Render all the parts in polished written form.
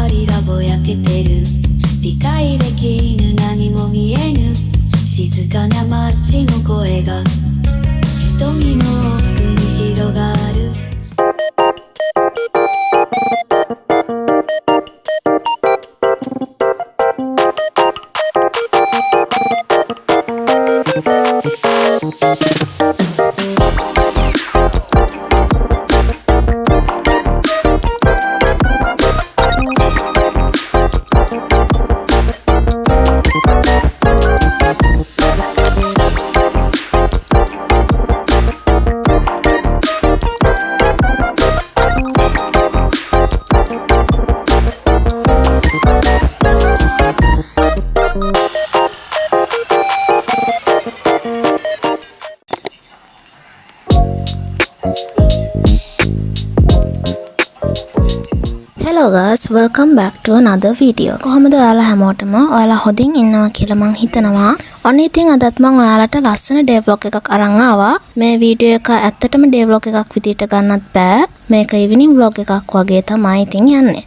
りがぼやけてる理解できぬ何も見えぬ静かな街の声が瞳の奥に広がるHello guys, welcome back to another video. කොහොමද ඔයාලා හැමෝටම ඔයාලා හොඳින් ඉන්නවා කියලා මං හිතනවා. ඔන්න ඉතින් අදත් මං ඔයාලට ලස්සන day vlog එකක් අරන් ආවා. මේ වීඩියෝ එක ඇත්තටම day vlog එකක් විදිහට ගන්නත් බෑ. මේක evening vlog එකක් වගේ තමයි ඉතින් යන්නේ.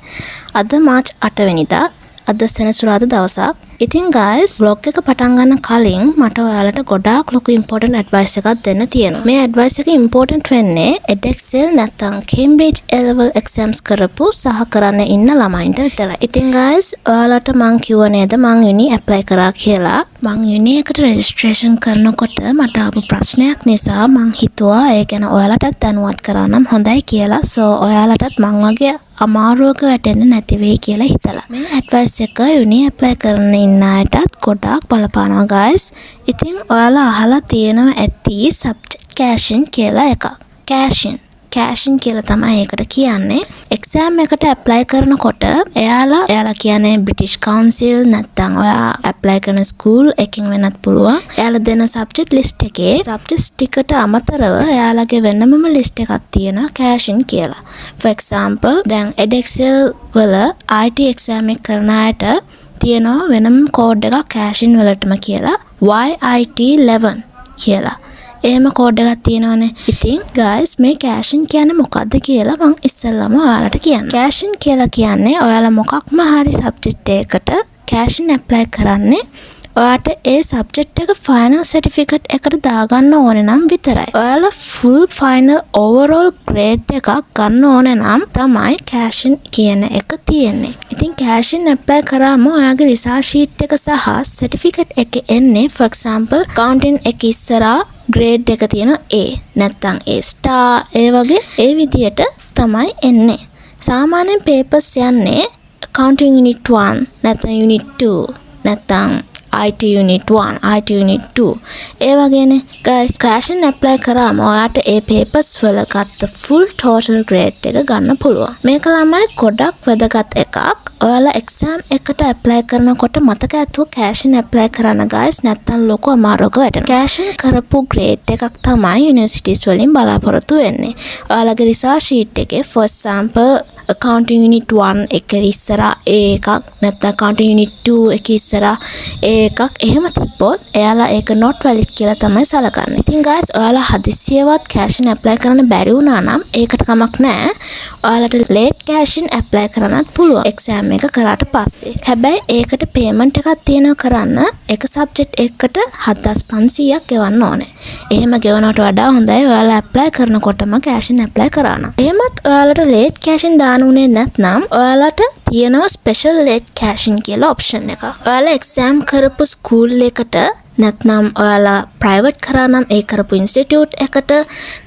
අද මාර්ච් 8 වෙනිදා. අද සෙනසුරාදා දවසක්. ඉතින් guys vlog එක පටන් ගන්න කලින් මට ඔයාලට ගොඩාක් ලොකු important advice එකක් දෙන්න තියෙනවා. මේ advice එක important වෙන්නේ edexcel නැත්නම් Cambridge A-level exams කරපු සහ කරන්න ඉන්න ළමයින්ට විතරයි. ඉතින් guys ඔයාලට මං කිව්ව නේද මං uni apply කරා කියලා. මං uni එකට registration කරනකොට මට ආපු ප්‍රශ්නයක් නිසා මං හිතුවා ඒ ගැන ඔයාලටත් දැනුවත් කරා නම් හොඳයි කියලා. so ඔයාලටත් මං වගේ අමාරුවක වැටෙන්න නැති වෙයි කියලා හිතලා. මේ advice එක uni apply කරන ඉන්න අයටත් ගොඩාක් බලපානවා guys. ඉතින් ඔයාලා අහලා තියෙනවා ඇති subject caching කියලා එකක්. caching කියලා තමයි ඒකට කියන්නේ. exam එකට apply කරනකොට එයාලා කියන්නේ British Council නැත්නම් ඔයා apply කරන school එකකින් වෙන්නත් පුළුවන්. එයාලා දෙන subject list එකේ subject ටිකට අමතරව එයාලගේ වෙනමම list එකක් තියෙනවා caching කියලා. for example දැන් edexcel වල IT exam එක කරන අයට තියෙනවා වෙනම code එකක් caching වලටම කියලා YIT11 කියලා. එහෙම කෝඩ් එකක් තියෙනවනේ. ඉතින් guys මේ caching කියන්නේ මොකද්ද කියලා මම ඉස්සෙල්ලාම ඔයාලට කියන්නම්. caching කියලා කියන්නේ ඔයාලා මොකක්ම හරි subject එකකට caching apply කරන්නේ ඔයාට ඒ subject එක final certificate එකට දාගන්න ඕනේ නම් විතරයි. ඔයාලා full final overall grade එකක් ගන්න ඕනේ නම් තමයි caching කියන එක තියෙන්නේ. ඉතින් caching apply කරාම ඔයාගේ result sheet එක සහ certificate එක එන්නේ for example accounting එක ඉස්සරහා grade එක තියෙන A නැත්නම් A star ඒ වගේ ඒ විදියට තමයි එන්නේ. සාමාන්‍යයෙන් papers යන්නේ accounting unit 1 නැත්නම් unit 2 නැත්නම් IT unit 1 IT unit 2 A වගේනේ guys caching apply කරාම ඔයාට ඒ papers වල ගත්ත full total grade එක ගන්න පුළුවන්. මේක ළමයි ගොඩක් වැදගත් එකක්. ඔයාලා exam එකට apply කරනකොට මතක ඇතුව caching apply කරන්න guys නැත්නම් ලොකු අමාරුවක වැටෙනවා. caching කරපු grade එකක් තමයි universities වලින් බලාපොරොත්තු වෙන්නේ. ඔයාලගේ result sheet එකේ for example accounting unit 1 එක ඉස්සරහා A එකක් නැත්නම් accounting unit 2 එක ඉස්සරහා A එකක් එහෙම තිබ්බොත් එයාලා ඒක not valid කියලා තමයි සලකන්නේ. ඉතින් guys ඔයාලා හදිස්සියවත් caching apply කරන්න බැරි වුණා නම් ඒකට කමක් නැහැ. ඔයාලට late caching apply කරන්නත් පුළුවන් exam එක කරාට පස්සේ. හැබැයි ඒකට payment එකක් තියෙනවා කරන්න එක subject එකකට 7500ක් ගෙවන්න ඕනේ. එහෙම ගෙවනවට වඩා හොඳයි ඔයාලා apply කරනකොටම caching apply කරා නම්. එහෙමත් ඔයාලට late caching දානුනේ නැත්නම් ඔයාලට තියෙනවා special late caching කියලා option එක. ඔයාලා exam කරපු school එකට නැත්නම් ඔයාලා private කරා නම් ඒ කරපු institute එකට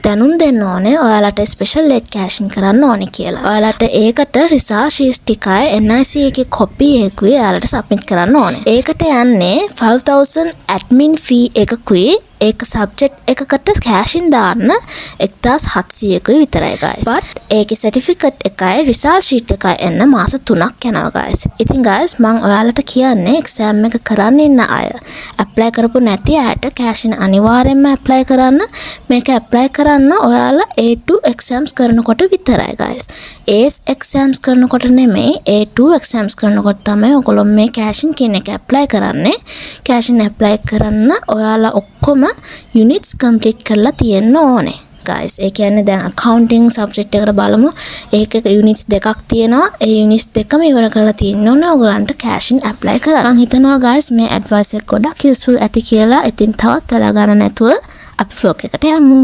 දැනුම් දෙන්න ඕනේ ඔයාලට special late caching කරන්න ඕනේ කියලා. ඔයාලට ඒකට result sheet ටිකයි NIC එකේ copy එකකුයි ඔයාලට submit කරන්න ඕනේ. ඒකට යන්නේ 5000 admin fee එකකුයි ඒක subject එකකට caching දාන්න 1700කුයි විතරයි guys. but ඒකේ certificate එකයි result sheet එකයි එන්න මාස 3ක් යනවා guys. ඉතින් guys මම ඔයාලට කියන්නේ exam එක කරන්න ඉන්න අය apply කරපු නැති අයට caching අනිවාර්යෙන්ම apply කරන්න. මේක apply කරන්න ඔයාලා A2 exams කරනකොට විතරයි guys. AS exams කරනකොට නෙමෙයි A2 exams කරනකොට තමයි ඔයගොල්ලෝ මේ caching කියන එක apply කරන්නේ. caching apply කරන්න ඔයාලා ඔක්කොම units complete කරලා තියෙන්න ඕනේ. guys. ඒ කියන්නේ දැන් accounting subject එකට බලමු. ඒකේ units දෙකක් තියෙනවා. ඒ units දෙකම ඉවර කරලා තියෙන්න ඕනේ ඔයගලන්ට cash in apply කරන්න. මම හිතනවා guys මේ advice එක ගොඩක් useful ඇති කියලා. ඉතින් තවත් වෙලා ගන්න නැතුව අපි vlog එකට යමු.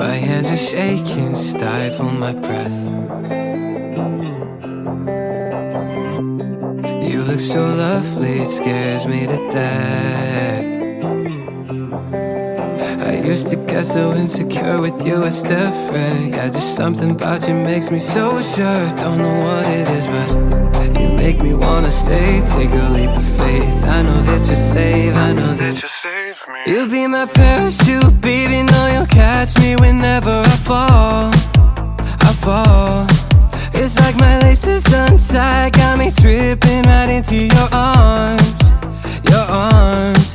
My hands are shaking, stifle my breath. You look so lovely, it scares me to death. I used to get so insecure with you, it's different. Yeah, just something about you makes me so sure. Don't know what it is, but you make me wanna stay. Take a leap of faith. I know that you're safe, I know that you're save me. You'll be my parachute, baby. Know you'll catch me whenever I fall. I fall. It's like my laces untied, got me tripping right into your arms. Your arms.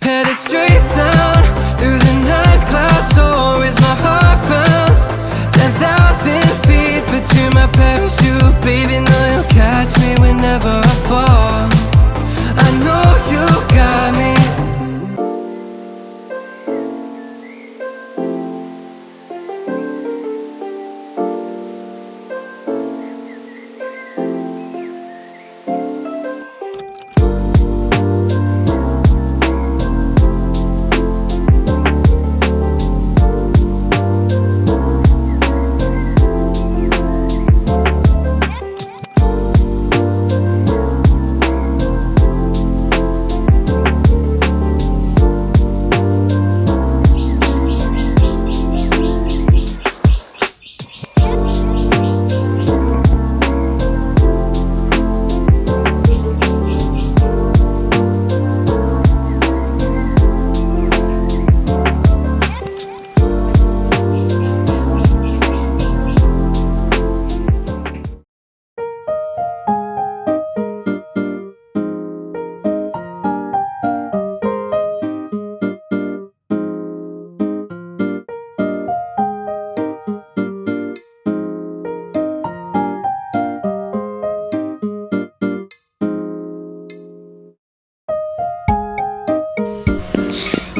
Headed straight down through the night clouds. So is my heart pounds 10,000 feet, but you're my parachute, baby. Know you'll catch me whenever I fall. I know you got me.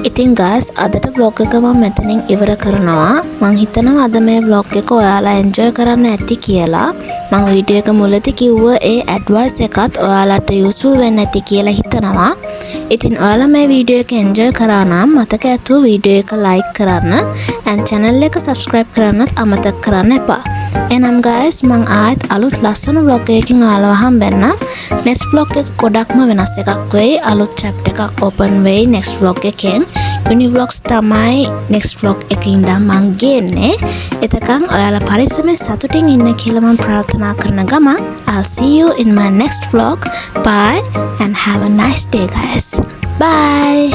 ඉතින් guys අදට vlog එක මම මෙතනින් ඉවර කරනවා. මං හිතනවා අද මේ vlog එක ඔයාලා enjoy කරන්න ඇති කියලා. මං වීඩියෝ එක මුලදී කිව්ව ඒ advice එකත් ඔයාලට useful වෙන්න ඇති කියලා හිතනවා. ඉතින් ඔයාලා මේ වීඩියෝ එක enjoy කරා නම් මතක ඇතුව වීඩියෝ එක like කරන්න and channel එක subscribe කරන්නත් අමතක කරන්න එපා. එහෙනම් guys මං ආයෙත් අලුත් ලස්සන vlog එකකින් ඔයාලව හම්බෙන්නම්. next vlog එක ගොඩක්ම වෙනස් එකක් වෙයි. අලුත් chapter එකක් open වෙයි next vlog එකෙන්. Univlogs තමයි next vlog එකේ ඉඳන් මං ගේන්නේ. එතකන් ඔයාලා පරිස්සමෙන් සතුටින් ඉන්න කියලා මම ප්‍රාර්ථනා කරන ගමන් I'll see you in my next vlog. Bye and have a nice day guys. Bye.